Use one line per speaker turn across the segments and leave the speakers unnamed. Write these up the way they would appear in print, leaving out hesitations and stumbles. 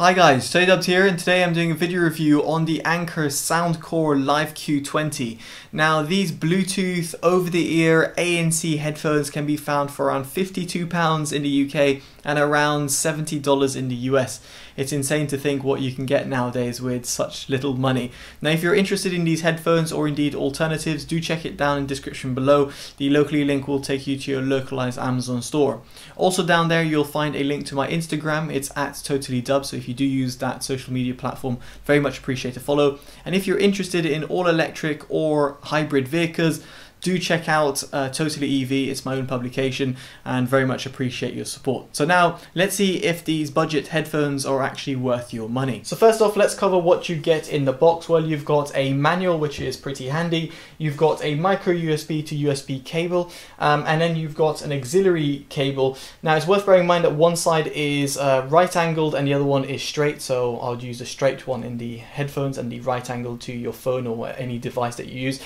Hi guys, Totallydubbed here, and today I'm doing a video review on the Anker Soundcore Life Q20. Now these Bluetooth over-the-ear ANC headphones can be found for around £52 in the UK and around $70 in the US. It's insane to think what you can get nowadays with such little money. Now if you're interested in these headphones or indeed alternatives, do check it down in the description below. The locally link will take you to your localized Amazon store. Also down there you'll find a link to my Instagram. It's at TotallyDubbed, so if you do use that social media platform, very much appreciate a follow. And if you're interested in all electric or hybrid vehicles, do check out Totally EV. It's my own publication, and very much appreciate your support. So now let's see if these budget headphones are actually worth your money. So first off, let's cover what you get in the box. Well, you've got a manual, which is pretty handy. You've got a micro USB to USB cable, and then you've got an auxiliary cable. Now it's worth bearing in mind that one side is right angled and the other one is straight. So I'll use a straight one in the headphones and the right angle to your phone or any device that you use.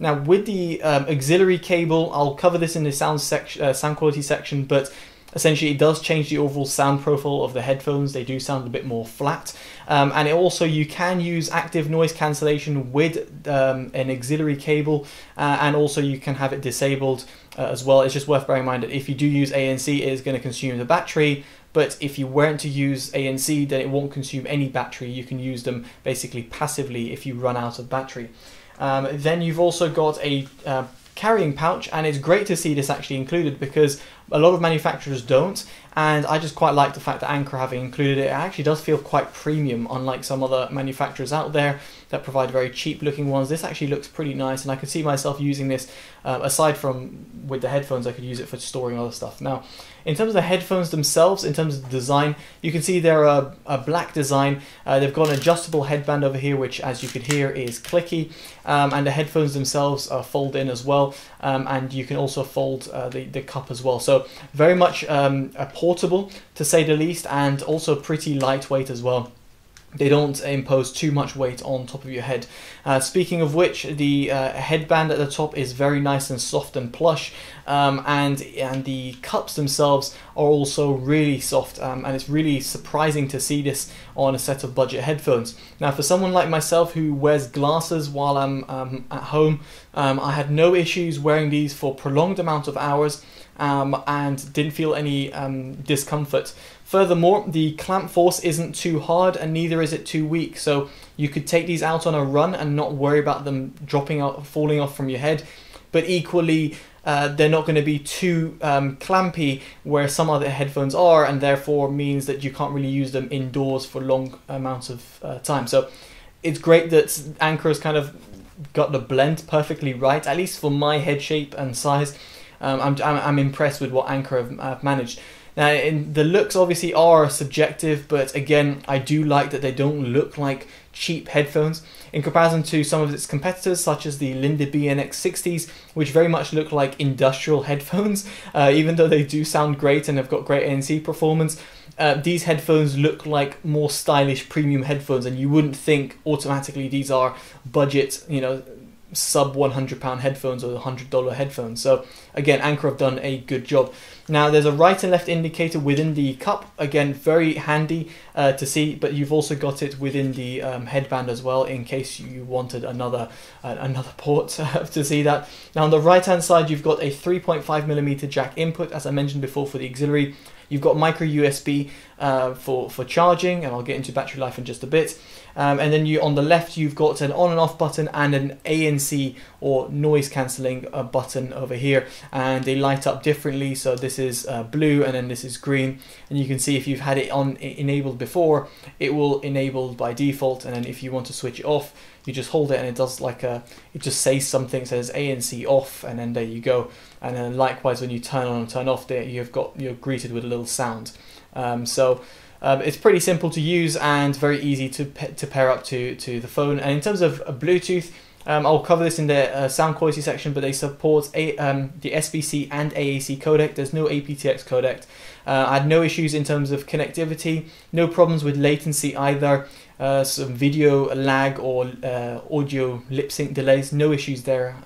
Now with the auxiliary cable, I'll cover this in the sound quality section, but essentially it does change the overall sound profile of the headphones. They do sound a bit more flat, and it also, you can use active noise cancellation with an auxiliary cable, and also you can have it disabled as well. It's just worth bearing in mind that if you do use ANC, it is going to consume the battery. But if you weren't to use ANC, then it won't consume any battery. You can use them basically passively if you run out of battery. Then you've also got a carrying pouch, and it's great to see this actually included because a lot of manufacturers don't, and I just quite like the fact that Anker having included it. It actually does feel quite premium, unlike some other manufacturers out there that provide very cheap looking ones. This actually looks pretty nice, and I could see myself using this aside from with the headphones. I could use it for storing other stuff. Now in terms of the headphones themselves, in terms of the design, you can see they're a black design. They've got an adjustable headband over here, which as you could hear is clicky, and the headphones themselves fold in as well, and you can also fold the cup as well. So very much portable to say the least, and also pretty lightweight as well. They don't impose too much weight on top of your head. Speaking of which, the headband at the top is very nice and soft and plush, and the cups themselves are also really soft, and it's really surprising to see this on a set of budget headphones. Now for someone like myself who wears glasses while I'm at home, I had no issues wearing these for prolonged amount of hours, and didn't feel any discomfort. Furthermore, the clamp force isn't too hard and neither is it too weak, so you could take these out on a run and not worry about them dropping out, falling off from your head. But equally, they're not going to be too clampy where some other headphones are, and therefore means that you can't really use them indoors for long amounts of time. So it's great that Anker has kind of got the blend perfectly right, at least for my head shape and size. I'm impressed with what Anker have managed. Now, the looks obviously are subjective, but again, I do like that they don't look like cheap headphones in comparison to some of its competitors, such as the Linde BNX60s, which very much look like industrial headphones. Even though they do sound great and have got great ANC performance, these headphones look like more stylish premium headphones, and you wouldn't think automatically these are budget, you know, sub £100 headphones or $100 headphones. So again, Anker have done a good job. Now there's a right and left indicator within the cup, again very handy to see, but you've also got it within the headband as well in case you wanted another port to see that. Now on the right hand side you've got a 3.5mm jack input, as I mentioned before, for the auxiliary. You've got micro USB for charging, and I'll get into battery life in just a bit. And then on the left you've got an on and off button and an ANC or noise cancelling button over here, and they light up differently. So this is blue and then this is green, and you can see if you've had it on enabled before, it will enable by default, and then if you want to switch it off, you just hold it and it does like it just says something, says ANC off, and then there you go. And then likewise when you turn on and turn off, there you're greeted with a little sound. It's pretty simple to use and very easy to pair up to the phone. And in terms of Bluetooth, I'll cover this in the sound quality section, but they support the SBC and AAC codec. There's no aptX codec. I had no issues in terms of connectivity, no problems with latency either. Some video lag or audio lip sync delays, no issues there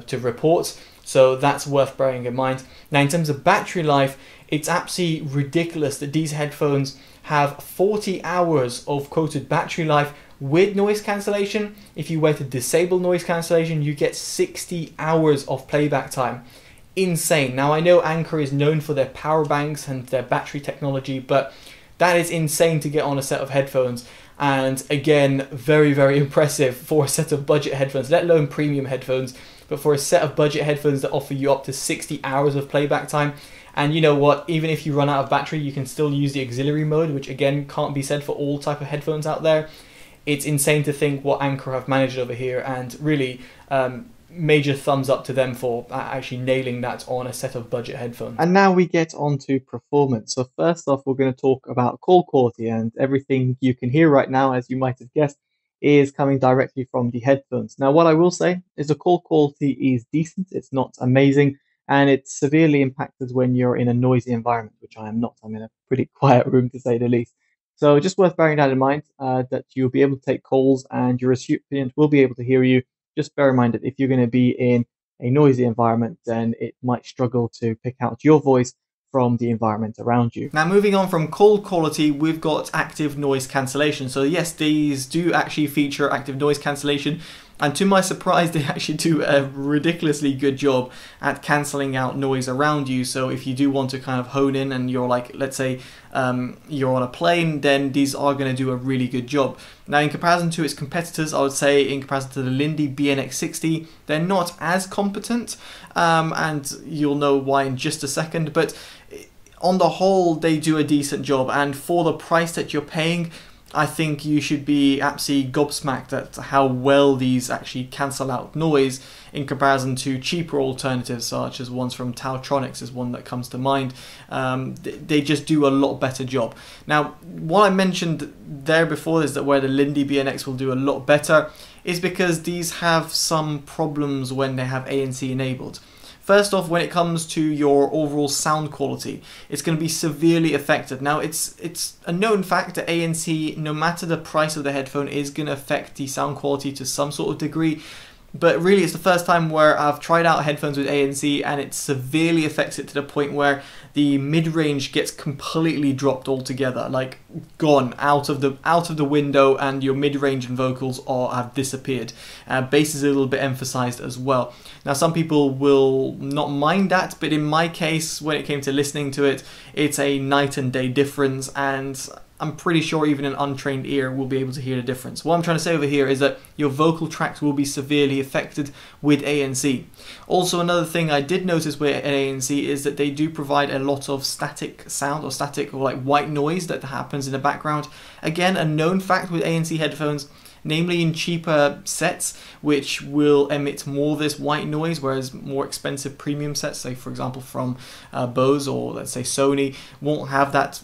to report. So that's worth bearing in mind. Now, in terms of battery life, it's absolutely ridiculous that these headphones have 40 hours of quoted battery life with noise cancellation. If you were to disable noise cancellation, you get 60 hours of playback time. Insane. Now, I know Anker is known for their power banks and their battery technology, but that is insane to get on a set of headphones. And again, very, very impressive for a set of budget headphones, let alone premium headphones, but for a set of budget headphones that offer you up to 60 hours of playback time. And you know what, even if you run out of battery, you can still use the auxiliary mode, which again can't be said for all type of headphones out there. It's insane to think what Anker have managed over here, and really major thumbs up to them for actually nailing that on a set of budget headphones. And now we get on to performance. So first off, we're going to talk about call quality, and everything you can hear right now, as you might have guessed, is coming directly from the headphones. Now, what I will say is the call quality is decent. It's not amazing, and it's severely impacted when you're in a noisy environment, which I am not. I'm in a pretty quiet room, to say the least. So just worth bearing that in mind, that you'll be able to take calls and your recipient will be able to hear you. Just bear in mind that if you're going to be in a noisy environment, then it might struggle to pick out your voice from the environment around you. Now, moving on from call quality, we've got active noise cancellation. So yes, these do actually feature active noise cancellation, and to my surprise, they actually do a ridiculously good job at cancelling out noise around you. So if you do want to kind of hone in and you're like, let's say you're on a plane, then these are going to do a really good job. Now, in comparison to its competitors, I would say in comparison to the Lindy BNX60, they're not as competent, and you'll know why in just a second, but on the whole, they do a decent job, and for the price that you're paying, I think you should be absolutely gobsmacked at how well these actually cancel out noise in comparison to cheaper alternatives, such as ones from Tautronics is one that comes to mind. They just do a lot better job. Now, what I mentioned there before is that where the Lindy BNX will do a lot better is because these have some problems when they have ANC enabled. First off, when it comes to your overall sound quality, it's going to be severely affected. Now, it's a known fact that ANC, no matter the price of the headphone, is going to affect the sound quality to some sort of degree. But really, it's the first time where I've tried out headphones with ANC and it severely affects it to the point where the mid-range gets completely dropped altogether, like gone out of the window, and your mid-range and vocals have disappeared. Bass is a little bit emphasized as well. Now, some people will not mind that, but in my case, when it came to listening to it, it's a night and day difference, and I'm pretty sure even an untrained ear will be able to hear the difference. What I'm trying to say over here is that your vocal tracks will be severely affected with ANC. Also, another thing I did notice with ANC is that they do provide a lot of static sound, or static or like white noise that happens in the background. Again, a known fact with ANC headphones, namely in cheaper sets, which will emit more of this white noise, whereas more expensive premium sets, say for example from Bose or let's say Sony, won't have that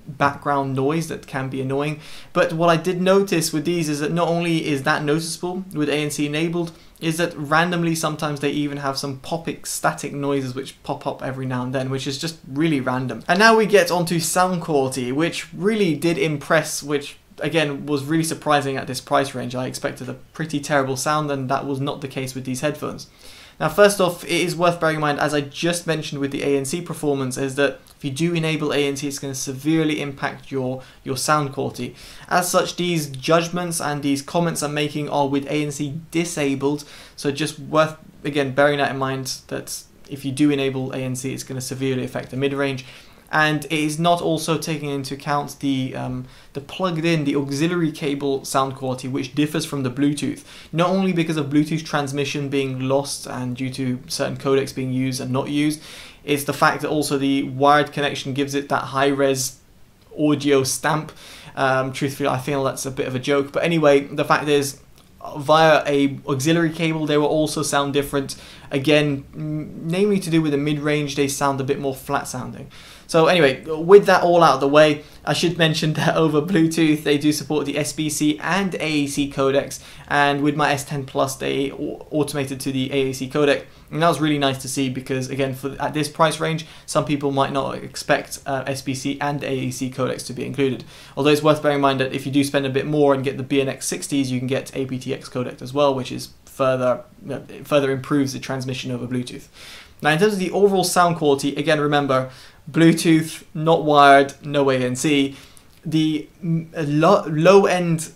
background noise that can be annoying. But what I did notice with these is that not only is that noticeable with ANC enabled, is that randomly sometimes they even have some popping static noises which pop up every now and then, which is just really random. And now we get onto sound quality, which really did impress, which again was really surprising at this price range. I expected a pretty terrible sound, and that was not the case with these headphones. Now, first off, it is worth bearing in mind, as I just mentioned with the ANC performance, is that if you do enable ANC, it's going to severely impact your sound quality. As such, these judgments and these comments I'm making are with ANC disabled, so just worth, again, bearing that in mind, that if you do enable ANC, it's going to severely affect the mid-range. And it is not also taking into account the plugged-in, the auxiliary cable sound quality, which differs from the Bluetooth. Not only because of Bluetooth transmission being lost and due to certain codecs being used and not used, it's the fact that also the wired connection gives it that high-res audio stamp. Truthfully, I feel that's a bit of a joke. But anyway, the fact is, via a auxiliary cable, they will also sound different. Again, namely to do with the mid-range, they sound a bit more flat sounding. So anyway, with that all out of the way, I should mention that over Bluetooth, they do support the SBC and AAC codecs, and with my S10 Plus, they automated to the AAC codec, and that was really nice to see because, again, at this price range, some people might not expect SBC and AAC codecs to be included. Although it's worth bearing in mind that if you do spend a bit more and get the BNX60s, you can get aptX codec as well, which is further improves the transmission over Bluetooth. Now, in terms of the overall sound quality, again, remember, Bluetooth, not wired, no ANC. The low-end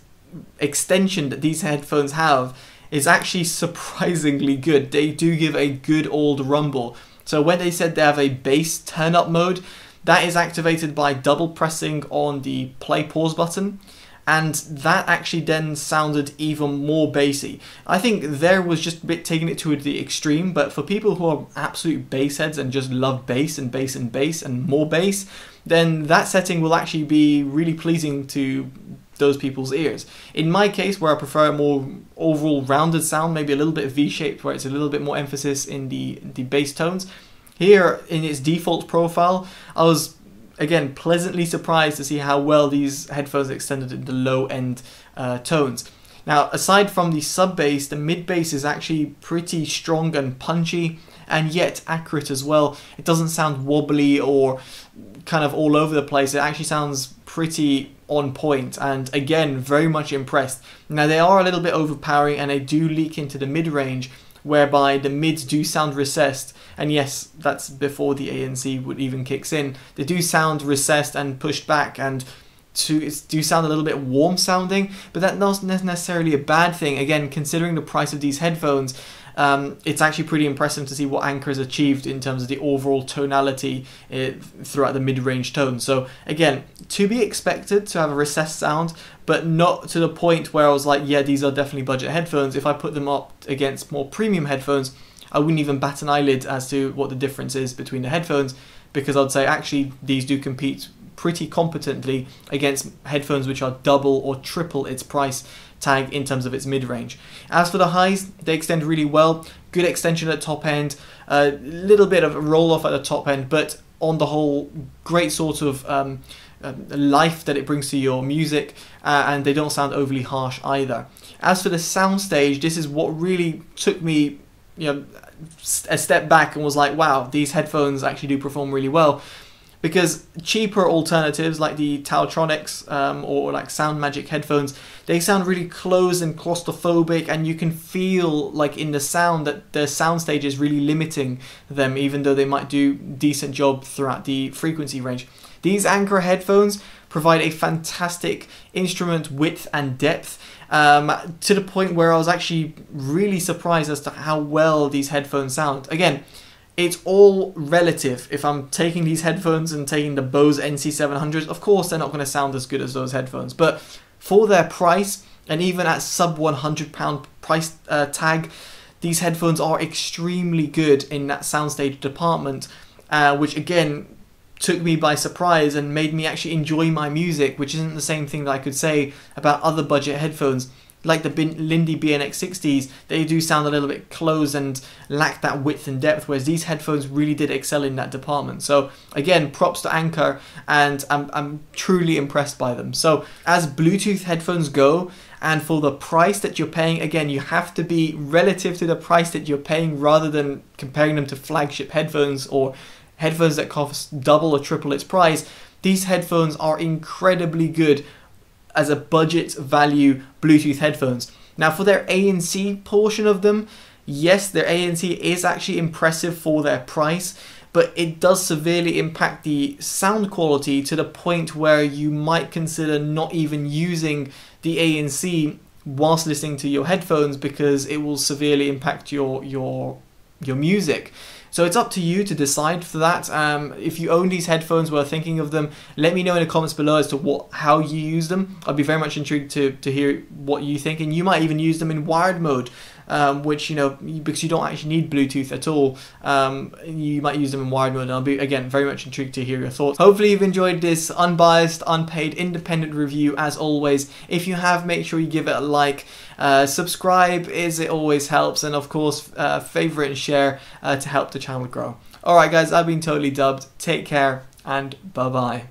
extension that these headphones have is actually surprisingly good. They do give a good old rumble. So when they said they have a bass turn-up mode, that is activated by double pressing on the play-pause button. And that actually then sounded even more bassy. I think there was just a bit taking it to the extreme, but for people who are absolute bass heads and just love bass and bass and bass and more bass, then that setting will actually be really pleasing to those people's ears. In my case, where I prefer a more overall rounded sound, maybe a little bit V-shaped, where it's a little bit more emphasis in the bass tones, here in its default profile, I was again pleasantly surprised to see how well these headphones extended in the low end tones. Now, aside from the sub bass, the mid bass is actually pretty strong and punchy, and yet accurate as well. It doesn't sound wobbly or kind of all over the place. It actually sounds pretty on point, and again, very much impressed. Now, they are a little bit overpowering and they do leak into the mid range, whereby the mids do sound recessed, and yes, that's before the ANC would even kicks in. They do sound recessed and pushed back, and do sound a little bit warm sounding, but that's not necessarily a bad thing. Again, considering the price of these headphones, it's actually pretty impressive to see what Anker has achieved in terms of the overall tonality throughout the mid-range tones. So again, to be expected to have a recessed sound, but not to the point where I was like, yeah, these are definitely budget headphones. If I put them up against more premium headphones, I wouldn't even bat an eyelid as to what the difference is between the headphones, because I'd say actually these do compete pretty competently against headphones which are double or triple its price tag in terms of its mid-range. As for the highs, they extend really well. Good extension at the top end, a little bit of a roll-off at the top end, but on the whole, great sort of life that it brings to your music, and they don't sound overly harsh either. As for the soundstage, this is what really took me a step back and was like, wow, these headphones actually do perform really well. Because cheaper alternatives like the Taltronics or like Sound Magic headphones, they sound really closed and claustrophobic, and you can feel like in the sound that the soundstage is really limiting them, even though they might do a decent job throughout the frequency range. These Anker headphones provide a fantastic instrument width and depth, to the point where I was actually really surprised as to how well these headphones sound. Again, it's all relative. If I'm taking these headphones and taking the Bose NC700s, of course they're not going to sound as good as those headphones, but for their price, and even at sub £100 price tag, these headphones are extremely good in that soundstage department, which again took me by surprise and made me actually enjoy my music, which isn't the same thing that I could say about other budget headphones. Like the Lindy BNX60s, they do sound a little bit closed and lack that width and depth, whereas these headphones really did excel in that department. So again, props to Anker, and I'm truly impressed by them. So as Bluetooth headphones go, and for the price that you're paying, again, you have to be relative to the price that you're paying rather than comparing them to flagship headphones or headphones that cost double or triple its price. These headphones are incredibly good as a budget value Bluetooth headphones. Now, for their ANC portion of them, yes, their ANC is actually impressive for their price, but it does severely impact the sound quality to the point where you might consider not even using the ANC whilst listening to your headphones, because it will severely impact your music. So it's up to you to decide for that. If you own these headphones or are thinking of them, let me know in the comments below as to how you use them. I'd be very much intrigued to hear what you think, and you might even use them in wired mode, which, because you don't actually need Bluetooth at all, you might use them in wired mode, and I'll be, again, very much intrigued to hear your thoughts. Hopefully you've enjoyed this unbiased, unpaid, independent review as always. If you have, make sure you give it a like, subscribe as it always helps, and of course favorite and share to help the channel grow. Alright guys, I've been Totally Dubbed. Take care and bye bye.